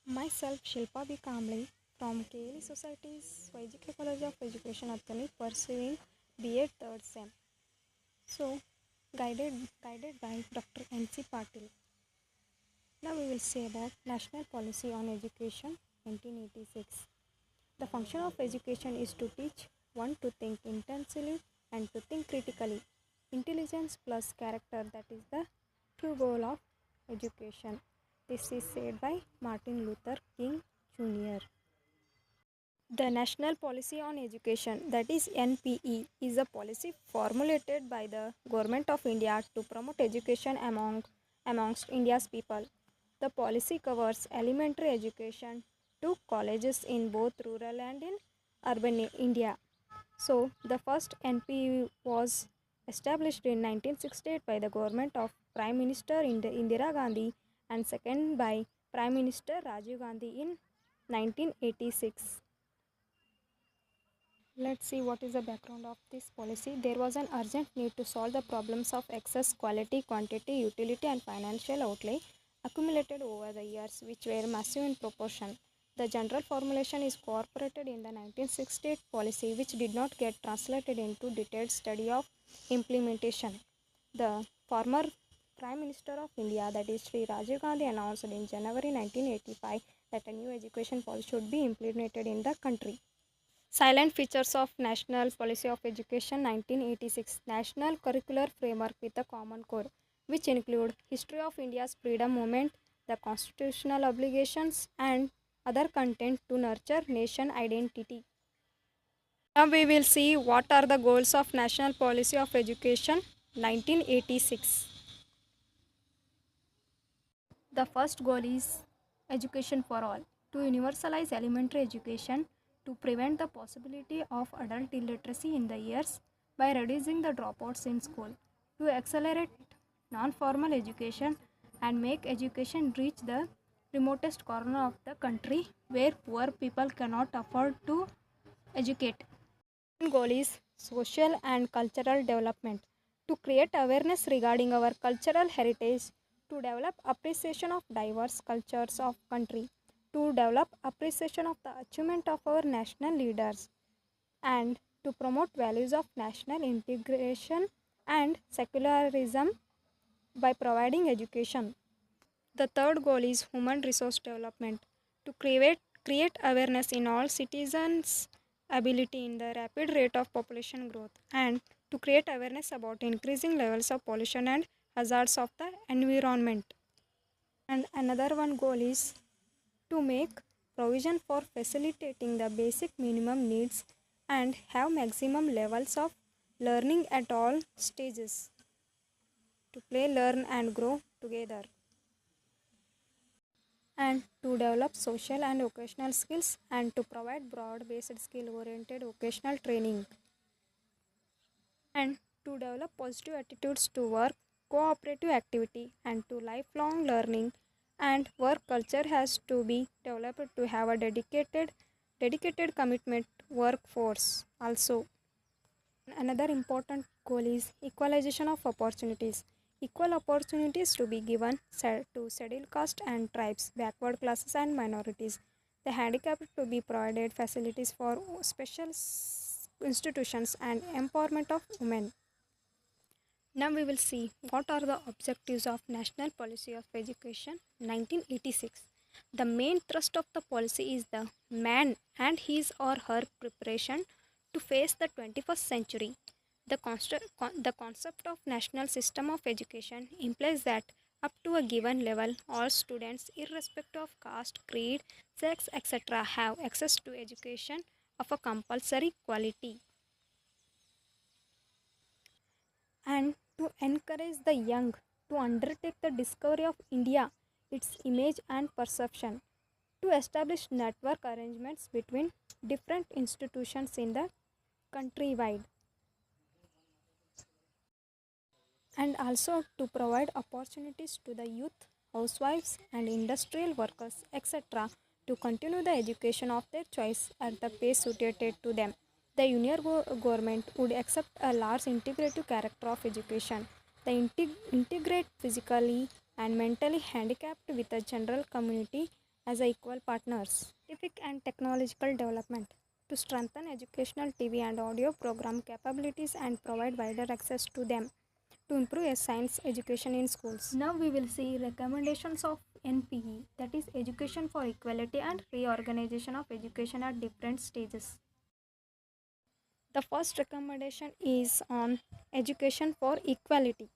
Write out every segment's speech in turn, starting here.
Myself, Shilpa B. Kamble from Teli Society's YGK College of Education at Teli, pursuing B.Ed third sem. So, guided by Dr. N.C. Patil. Now we will say about National Policy on Education 1986. The function of education is to teach one to think intensely and to think critically. Intelligence plus character, that is the true goal of education. This is said by Martin Luther King Jr. The National Policy on Education, that is NPE, is a policy formulated by the Government of India to promote education amongst India's people. The policy covers elementary education to colleges in both rural and in urban India. So, the first NPE was established in 1968 by the government of Prime Minister Indira Gandhi and second by Prime Minister Rajiv Gandhi in 1986. Let's see what is the background of this policy. There was an urgent need to solve the problems of excess quality, quantity, utility and financial outlay accumulated over the years, which were massive in proportion. The general formulation is incorporated in the 1968 policy, which did not get translated into detailed study of implementation. The former Prime Minister of India, that is Sri Rajiv Gandhi, announced in January 1985 that a new education policy should be implemented in the country. Silent features of National Policy of Education 1986 National Curricular Framework with a Common Core, which include history of India's freedom movement, the constitutional obligations and other content to nurture nation identity. Now we will see what are the goals of National Policy of Education 1986. The first goal is education for all, to universalize elementary education, to prevent the possibility of adult illiteracy in the years by reducing the dropouts in school, to accelerate non-formal education and make education reach the remotest corner of the country where poor people cannot afford to educate. Second goal is social and cultural development, to create awareness regarding our cultural heritage, to develop appreciation of diverse cultures of country, to develop appreciation of the achievement of our national leaders, and to promote values of national integration and secularism by providing education. The third goal is human resource development, to create awareness in all citizens' ability in the rapid rate of population growth and to create awareness about increasing levels of pollution and hazards of the environment. And another one goal is to make provision for facilitating the basic minimum needs and have maximum levels of learning at all stages, to play, learn and grow together, and to develop social and vocational skills and to provide broad-based skill-oriented vocational training, and to develop positive attitudes to work, cooperative activity and to lifelong learning, and work culture has to be developed to have a dedicated commitment workforce also. Another important goal is equalization of opportunities. Equal opportunities to be given to scheduled caste and tribes, backward classes and minorities. The handicapped to be provided facilities for special institutions and empowerment of women. Now we will see what are the objectives of National Policy of Education 1986. The main thrust of the policy is the man and his or her preparation to face the 21st century. The concept of national system of education implies that up to a given level, all students, irrespective of caste, creed, sex, etc., have access to education of a compulsory quality. And to encourage the young to undertake the discovery of India, its image and perception, to establish network arrangements between different institutions in the countrywide, and also to provide opportunities to the youth, housewives and industrial workers, etc., to continue the education of their choice at the pace suited to them. The Union government would accept a large integrative character of education. The integrate physically and mentally handicapped with the general community as equal partners. Scientific and technological development to strengthen educational TV and audio program capabilities and provide wider access to them to improve a science education in schools. Now we will see recommendations of NPE, that is Education for Equality and Reorganization of Education at different stages. The first recommendation is on education for equality,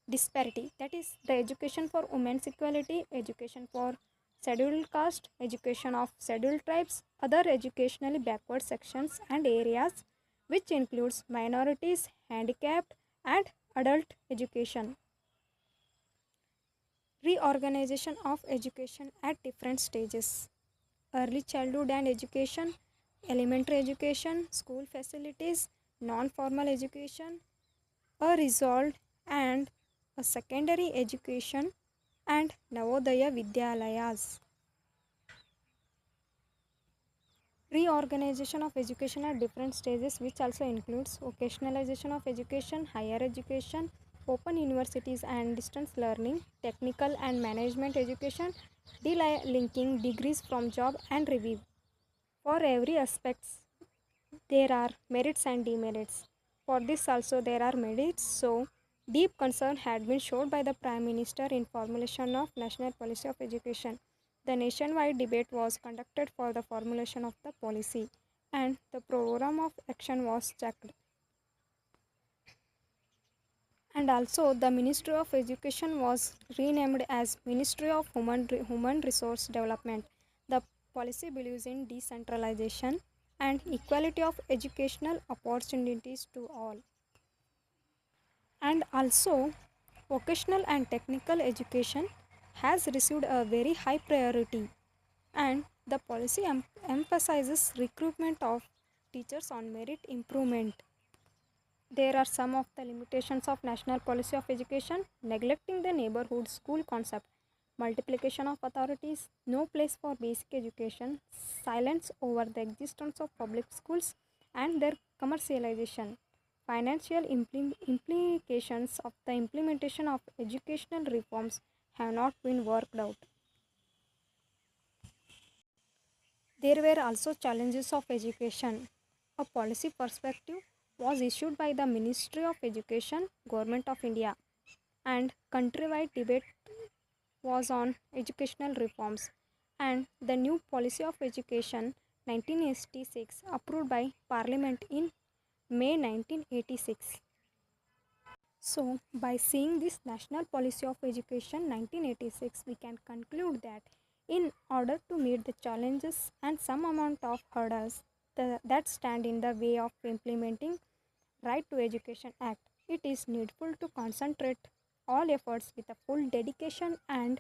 disparity, that is the education for women's equality, education for scheduled caste, education of scheduled tribes, other educationally backward sections and areas, which includes minorities, handicapped, and adult education. Reorganization of education at different stages. Early childhood and education, elementary education, school facilities, non-formal education, a resolved and a secondary education, and Navodaya Vidyalayas. Reorganization of education at different stages, which also includes vocationalization of education, higher education, open universities and distance learning, technical and management education, delinking degrees from job and review. For every aspects, there are merits and demerits. For this also there are merits. So, deep concern had been shown by the Prime Minister in formulation of National Policy of Education. The nationwide debate was conducted for the formulation of the policy and the program of action was checked. And also the Ministry of Education was renamed as Ministry of Human Resource Development. The policy believes in decentralization and equality of educational opportunities to all. And also vocational and technical education has received a very high priority, and the policy emphasizes recruitment of teachers on merit improvement. There are some of the limitations of national policy of education: neglecting the neighborhood school concept, multiplication of authorities, no place for basic education, silence over the existence of public schools and their commercialization. Financial implications of the implementation of educational reforms have not been worked out. There were also challenges of education. A policy perspective was issued by the Ministry of Education, Government of India, and countrywide debate was on educational reforms, and the new policy of education 1986 approved by Parliament in May 1986. So, by seeing this National Policy of Education 1986, we can conclude that in order to meet the challenges and some amount of hurdles that stand in the way of implementing Right to Education Act, it is needful to concentrate all efforts with a full dedication and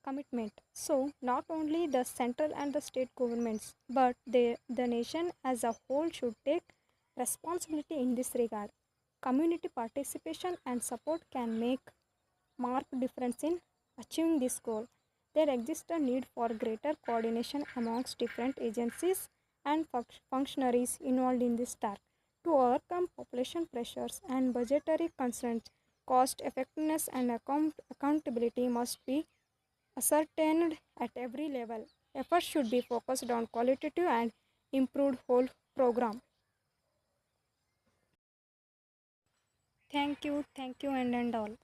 commitment. So, not only the central and the state governments, but the nation as a whole should take responsibility in this regard. Community participation and support can make marked difference in achieving this goal. There exists a need for greater coordination amongst different agencies and functionaries involved in this task. To overcome population pressures and budgetary constraints, cost effectiveness and accountability must be ascertained at every level. Efforts should be focused on qualitative and improved whole program. Thank you, and all.